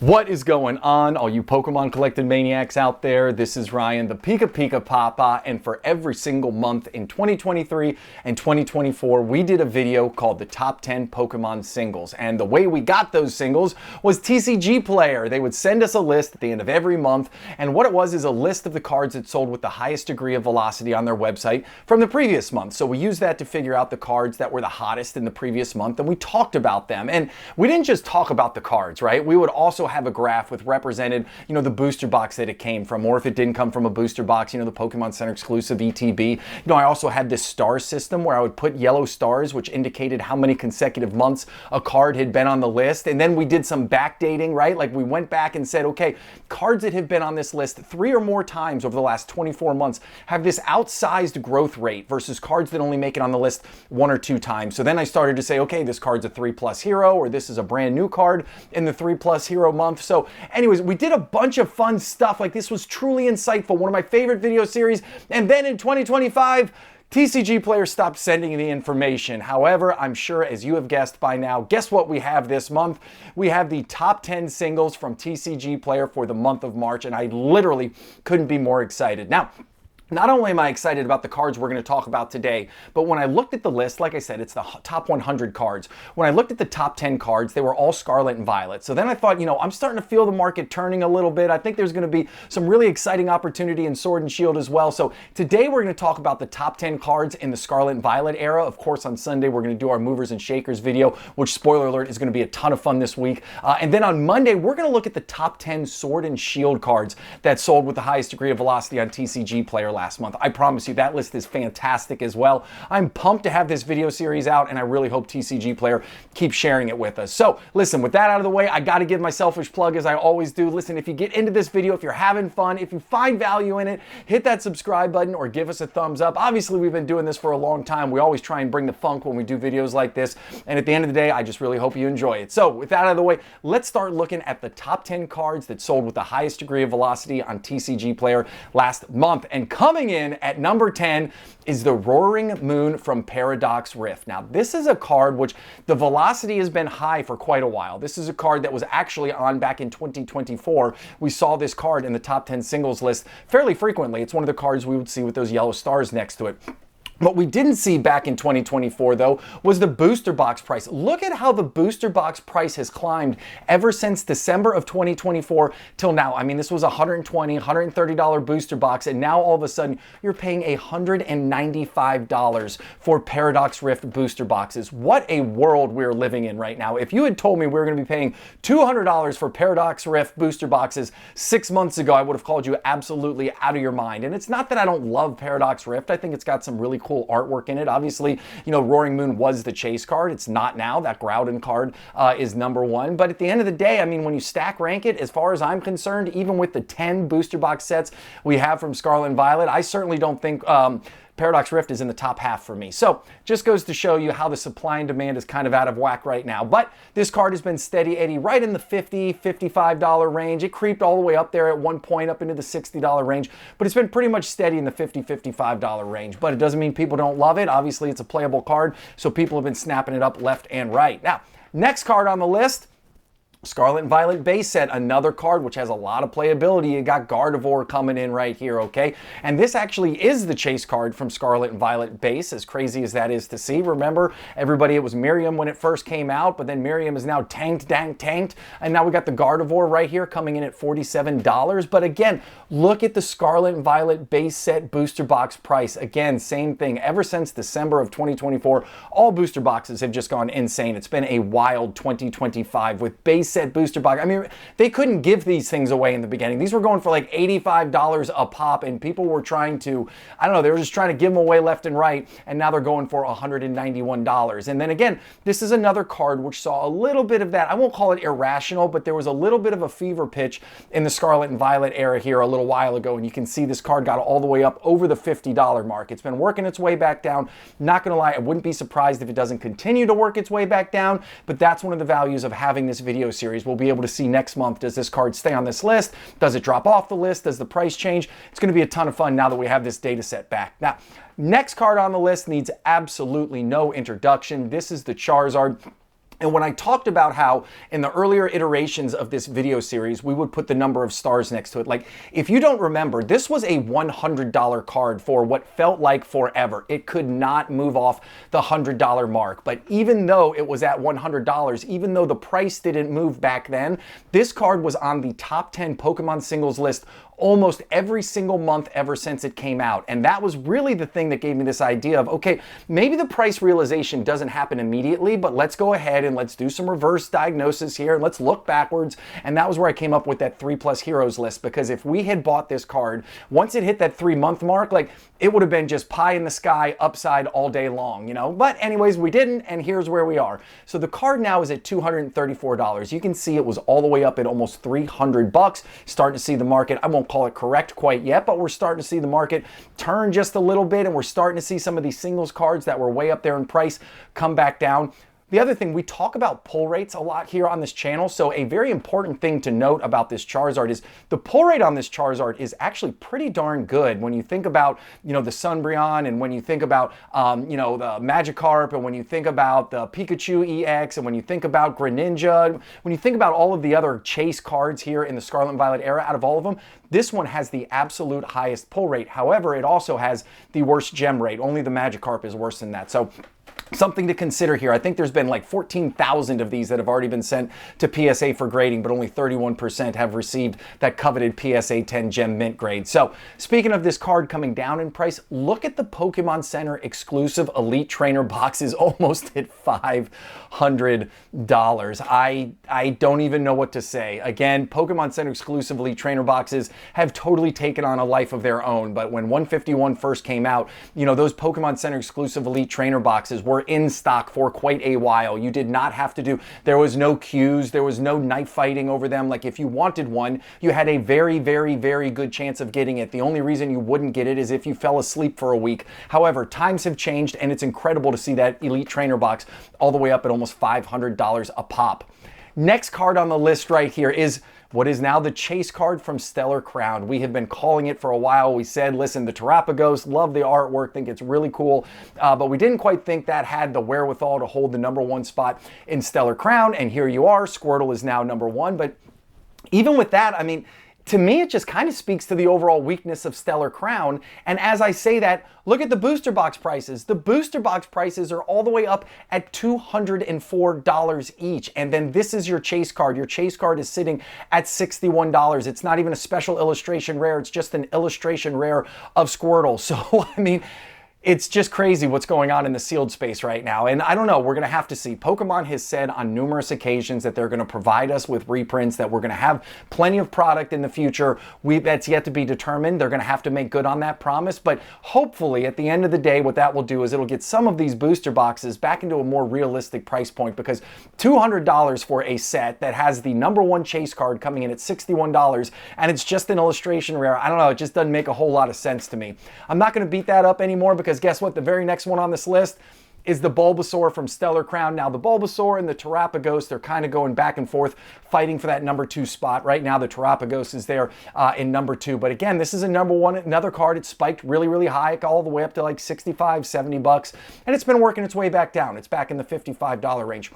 What is going on, all you Pokemon collecting maniacs out there? This is Ryan, the Pika Pika Papa, and for every single month in 2023 and 2024, we did a video called the Top 10 Pokemon Singles. And the way we got those singles was TCGplayer. They would send us a list at the end of every month, and what it was is a list of the cards that sold with the highest degree of velocity on their website from the previous month. So we used that to figure out the cards that were the hottest in the previous month, and we talked about them. And we didn't just talk about the cards, right? We would also have a graph with represented, the booster box that it came from, or if it didn't come from a booster box, the Pokemon Center exclusive ETB. I also had this star system where I would put yellow stars, which indicated how many consecutive months a card had been on the list. And then we did some backdating, right? Like we went back and said, okay, cards that have been on this list 3 or more times over the last 24 months have this outsized growth rate versus cards that only make it on the list 1 or 2 times. So then I started to say, okay, this card's a 3+ hero, or this is a brand new card in the 3+ hero month. So anyways, we did a bunch of fun stuff. Like, this was truly insightful, one of my favorite video series. And then in 2025, TCGplayer stopped sending the information. However, I'm sure, as you have guessed by now, guess what we have this month? We have the top 10 singles from TCGplayer for the month of March, and I literally couldn't be more excited. Now, not only am I excited about the cards we're going to talk about today, but when I looked at the list, like I said, it's the top 100 cards. When I looked at the top 10 cards, they were all Scarlet and Violet. So then I thought, I'm starting to feel the market turning a little bit. I think there's going to be some really exciting opportunity in Sword and Shield as well. So today we're going to talk about the top 10 cards in the Scarlet and Violet era. Of course, on Sunday, we're going to do our Movers and Shakers video, which, spoiler alert, is going to be a ton of fun this week. And then on Monday, we're going to look at the top 10 Sword and Shield cards that sold with the highest degree of velocity on TCGplayer last month. I promise you that list is fantastic as well. I'm pumped to have this video series out, and I really hope TCGplayer keeps sharing it with us. So listen, with that out of the way, I got to give my selfish plug as I always do. Listen, if you get into this video, if you're having fun, if you find value in it, hit that subscribe button or give us a thumbs up. Obviously, we've been doing this for a long time. We always try and bring the funk when we do videos like this. And at the end of the day, I just really hope you enjoy it. So with that out of the way, let's start looking at the top 10 cards that sold with the highest degree of velocity on TCGplayer last month. And coming in at number 10 is the Roaring Moon from Paradox Rift. Now, this is a card which the velocity has been high for quite a while. This is a card that was actually on back in 2024. We saw this card in the top 10 singles list fairly frequently. It's one of the cards we would see with those yellow stars next to it. What we didn't see back in 2024, though, was the booster box price. Look at how the booster box price has climbed ever since December of 2024 till now. I mean, this was a $120, $130 booster box, and now all of a sudden you're paying $195 for Paradox Rift booster boxes. What a world we're living in right now. If you had told me we were going to be paying $200 for Paradox Rift booster boxes 6 months ago, I would have called you absolutely out of your mind. And it's not that I don't love Paradox Rift. I think it's got some really cool artwork in it. Obviously, Roaring Moon was the chase card. It's not now. That Groudon card is number 1. But at the end of the day, I mean, when you stack rank it, as far as I'm concerned, even with the 10 booster box sets we have from Scarlet and Violet, I certainly don't think Paradox Rift is in the top half for me. So just goes to show you how the supply and demand is kind of out of whack right now. But this card has been steady Eddie right in the $50, $55 range. It creeped all the way up there at one point up into the $60 range, but it's been pretty much steady in the $50, $55 range. But it doesn't mean people don't love it. Obviously, it's a playable card, so people have been snapping it up left and right. Now, next card on the list, Scarlet and Violet base set, another card which has a lot of playability. You got Gardevoir coming in right here, okay? And this actually is the chase card from Scarlet and Violet base, as crazy as that is to see. Remember, everybody, it was Miriam when it first came out, but then Miriam is now tanked, and now we got the Gardevoir right here coming in at $47. But again, look at the Scarlet and Violet base set booster box price. Again, same thing. Ever since December of 2024, all booster boxes have just gone insane. It's been a wild 2025 with base set booster box. I mean, they couldn't give these things away in the beginning. These were going for like $85 a pop, and people were trying to, I don't know, they were just trying to give them away left and right, and now they're going for $191. And then again, this is another card which saw a little bit of that. I won't call it irrational, but there was a little bit of a fever pitch in the Scarlet and Violet era here a little while ago, and you can see this card got all the way up over the $50 mark. It's been working its way back down. Not gonna lie, I wouldn't be surprised if it doesn't continue to work its way back down, but that's one of the values of having this video series. We'll be able to see next month, does this card stay on this list? Does it drop off the list? Does the price change? It's going to be a ton of fun now that we have this data set back. Now, next card on the list needs absolutely no introduction. This is the Charizard. And when I talked about how in the earlier iterations of this video series, we would put the number of stars next to it. Like, if you don't remember, this was a $100 card for what felt like forever. It could not move off the $100 mark. But even though it was at $100, even though the price didn't move back then, this card was on the top 10 Pokemon singles list almost every single month ever since it came out. And that was really the thing that gave me this idea of, okay, maybe the price realization doesn't happen immediately, but let's go ahead and let's do some reverse diagnosis here and let's look backwards. And that was where I came up with that 3+ heroes list, because if we had bought this card, once it hit that 3-month mark, like, it would have been just pie in the sky, upside all day long, you know? But anyways, we didn't, and here's where we are. So the card now is at $234. You can see it was all the way up at almost $300. Starting to see the market, I won't call it correct quite yet, but we're starting to see the market turn just a little bit, and we're starting to see some of these singles cards that were way up there in price come back down. The other thing, we talk about pull rates a lot here on this channel, so a very important thing to note about this Charizard is the pull rate on this Charizard is actually pretty darn good when you think about, you know, the Sunbreon, and when you think about, you know, the Magikarp, and when you think about the Pikachu EX, and when you think about Greninja, when you think about all of the other chase cards here in the Scarlet and Violet era, out of all of them, this one has the absolute highest pull rate. However, it also has the worst gem rate. Only the Magikarp is worse than that. So something to consider here. I think there's been like 14,000 of these that have already been sent to PSA for grading, but only 31% have received that coveted PSA 10 gem mint grade. So speaking of this card coming down in price, look at the Pokemon Center exclusive Elite Trainer boxes, almost at $500. I don't even know what to say. Again, Pokemon Center exclusive Elite Trainer boxes have totally taken on a life of their own, but when 151 first came out, you know, those Pokemon Center exclusive Elite Trainer boxes were in stock for quite a while. You did not have to do, there was no queues, there was no knife fighting over them. Like, if you wanted one, you had a very, very, very good chance of getting it. The only reason you wouldn't get it is if you fell asleep for a week. However, times have changed, and it's incredible to see that Elite Trainer box all the way up at almost $500 a pop. Next card on the list right here is what is now the chase card from Stellar Crown. We have been calling it for a while. We said, listen, the Terapagos, love the artwork, think it's really cool, but we didn't quite think that had the wherewithal to hold the #1 spot in Stellar Crown, and here you are. Squirtle is now #1, but even with that, I mean, to me, it just kind of speaks to the overall weakness of Stellar Crown. And as I say that, look at the booster box prices. The booster box prices are all the way up at $204 each. And then this is your chase card. Your chase card is sitting at $61. It's not even a special illustration rare. It's just an illustration rare of Squirtle. So, I mean, it's just crazy what's going on in the sealed space right now. And I don't know, we're going to have to see. Pokemon has said on numerous occasions that they're going to provide us with reprints, that we're going to have plenty of product in the future. That's yet to be determined. They're going to have to make good on that promise. But hopefully, at the end of the day, what that will do is it'll get some of these booster boxes back into a more realistic price point, because $200 for a set that has the #1 chase card coming in at $61, and it's just an illustration rare, I don't know, it just doesn't make a whole lot of sense to me. I'm not going to beat that up anymore, because guess what? The very next one on this list is the Bulbasaur from Stellar Crown. Now, the Bulbasaur and the Terapagos, they're kind of going back and forth, fighting for that #2 spot. Right now, the Terapagos is there in #2. But again, this is a #1, another card. It spiked really, really high, all the way up to like 65, 70 bucks. And it's been working its way back down. It's back in the $55 range.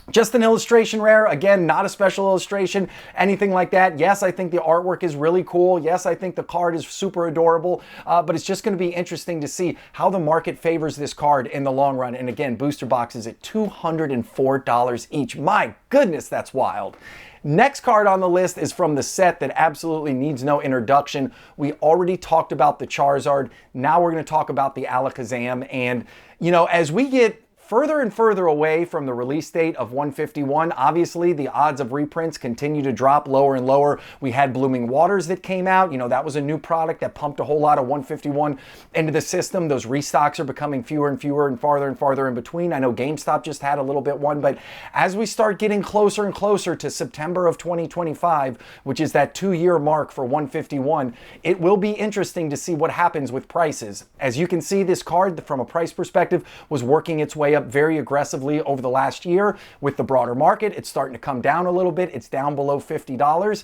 Just an illustration rare, again, not a special illustration, anything like that. Yes, I think the artwork is really cool. Yes, I think the card is super adorable, but it's just going to be interesting to see how the market favors this card in the long run. And again, booster boxes at $204 each. My goodness, that's wild. Next card on the list is from the set that absolutely needs no introduction. We already talked about the Charizard. Now we're going to talk about the Alakazam. And, you know, as we get further and further away from the release date of 151, obviously the odds of reprints continue to drop lower and lower. We had Blooming Waters that came out. You know, that was a new product that pumped a whole lot of 151 into the system. Those restocks are becoming fewer and fewer and farther in between. I know GameStop just had a little bit one, but as we start getting closer and closer to September of 2025, which is that 2-year mark for 151, it will be interesting to see what happens with prices. As you can see, this card from a price perspective was working its way up very aggressively over the last year. With the broader market, it's starting to come down a little bit. It's down below $50.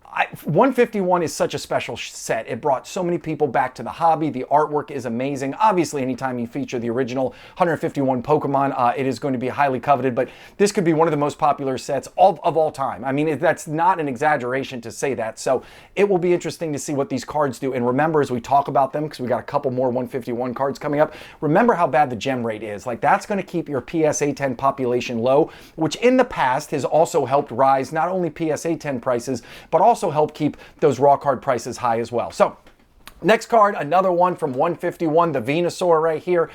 151 is such a special set. It brought so many people back to the hobby. The artwork is amazing. Obviously, anytime you feature the original 151 Pokemon, it is going to be highly coveted, but this could be one of the most popular sets of all time. I mean, that's not an exaggeration to say that. So it will be interesting to see what these cards do. And remember, as we talk about them, because we got a couple more 151 cards coming up, remember how bad the gem rate is. Like, that's going to keep your PSA 10 population low, which in the past has also helped rise not only PSA 10 prices, but also help keep those raw card prices high as well. So next card, another one from 151, the Venusaur right here.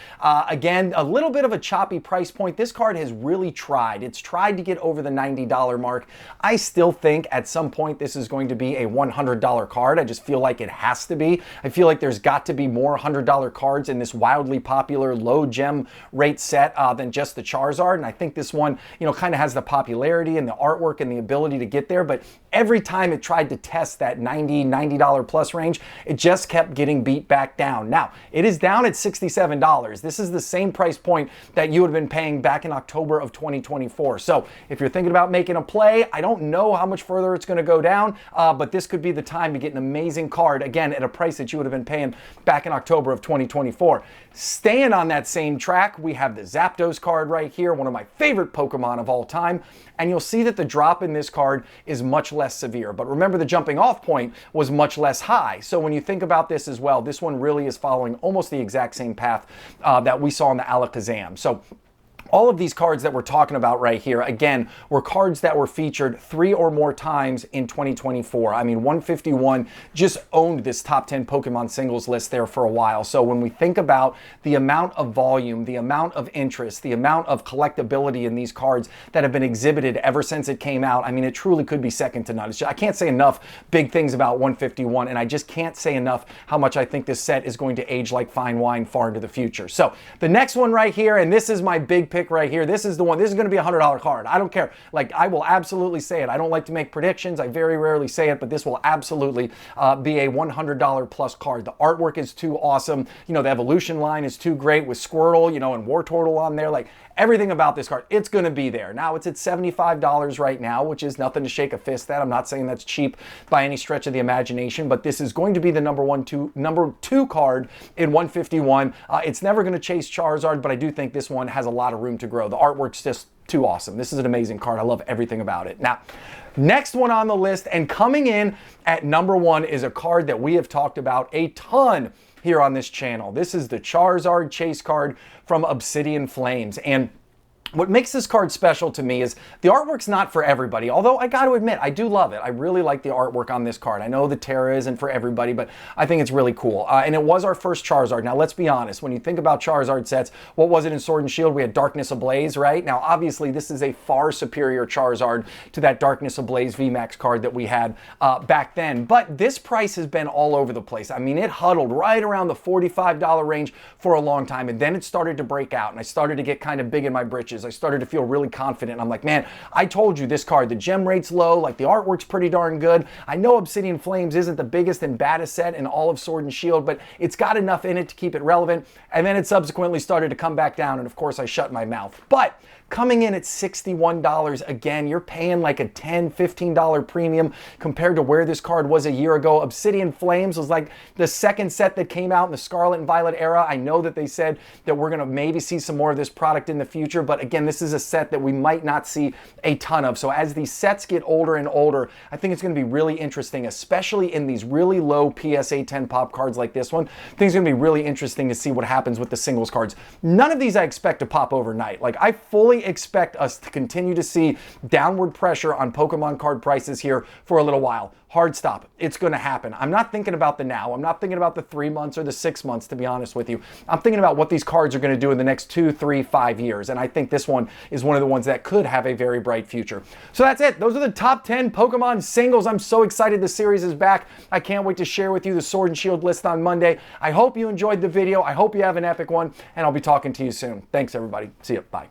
Again, a little bit of a choppy price point. This card has really tried. It's tried to get over the $90 mark. I still think at some point this is going to be a $100 card. I just feel like it has to be. I feel like there's got to be more $100 cards in this wildly popular low gem rate set than just the Charizard. And I think this one, you know, kind of has the popularity and the artwork and the ability to get there. But every time it tried to test that $90 plus range, it just kept getting beat back down. Now, it is down at $67. This is the same price point that you would have been paying back in October of 2024. So if you're thinking about making a play, I don't know how much further it's going to go down, but this could be the time to get an amazing card, again, at a price that you would have been paying back in October of 2024. Staying on that same track, we have the Zapdos card right here, one of my favorite Pokemon of all time. And you'll see that the drop in this card is much less severe. But remember, the jumping off point was much less high. So when you think about this as well, this one really is following almost the exact same path that we saw in the Alakazam. So all of these cards that we're talking about right here, again, were cards that were featured 3 or more times in 2024. I mean, 151 just owned this top 10 Pokemon singles list there for a while. So when we think about the amount of volume, the amount of interest, the amount of collectability in these cards that have been exhibited ever since it came out, I mean, it truly could be second to none. I can't say enough big things about 151, and I just can't say enough how much I think this set is going to age like fine wine far into the future. So the next one right here, and this is my big pick right here. This is the one. This is going to be a $100 card. I don't care. Like, I will absolutely say it. I don't like to make predictions. I very rarely say it, but this will absolutely be a $100 plus card. The artwork is too awesome. You know, the evolution line is too great with Squirtle, you know, and Wartortle on there. Like, everything about this card, it's going to be there. Now, it's at $75 right now, which is nothing to shake a fist at. I'm not saying that's cheap by any stretch of the imagination, but this is going to be the number two card in 151. It's never going to chase Charizard, but I do think this one has a lot of room to grow. The artwork's just too awesome. This is an amazing card. I love everything about it. Now, next one on the list, and coming in at number 1, is a card that we have talked about a ton here on this channel. This is the Charizard chase card from Obsidian Flames. And what makes this card special to me is the artwork's not for everybody, although I got to admit, I do love it. I really like the artwork on this card. I know the Terra isn't for everybody, but I think it's really cool. And it was our first Charizard. Now, let's be honest. When you think about Charizard sets, what was it in Sword and Shield? We had Darkness Ablaze, right? Now, obviously, this is a far superior Charizard to that Darkness Ablaze VMAX card that we had back then. But this price has been all over the place. I mean, it huddled right around the $45 range for a long time, and then it started to break out, and I started to get kind of big in my britches. I started to feel really confident. I'm like, man, I told you this card, the gem rate's low, like the artwork's pretty darn good. I know Obsidian Flames isn't the biggest and baddest set in all of Sword and Shield, but it's got enough in it to keep it relevant. And then it subsequently started to come back down, and of course I shut my mouth. But coming in at $61, again, you're paying like a $10, $15 premium compared to where this card was a year ago. Obsidian Flames was like the second set that came out in the Scarlet and Violet era. I know that they said that we're going to maybe see some more of this product in the future, but again, this is a set that we might not see a ton of. So as these sets get older and older, I think it's going to be really interesting, especially in these really low PSA 10 pop cards like this one. I think it's going to be really interesting to see what happens with the singles cards. None of these I expect to pop overnight. Like, I fully expect us to continue to see downward pressure on Pokemon card prices here for a little while. Hard stop. It's going to happen. I'm not thinking about the now. I'm not thinking about the 3 months or the 6 months, to be honest with you. I'm thinking about what these cards are going to do in the next 2, 3, 5 years. And I think this one is one of the ones that could have a very bright future. So that's it. Those are the top 10 Pokemon singles. I'm so excited the series is back. I can't wait to share with you the Sword and Shield list on Monday. I hope you enjoyed the video. I hope you have an epic one, and I'll be talking to you soon. Thanks, everybody. See you. Bye.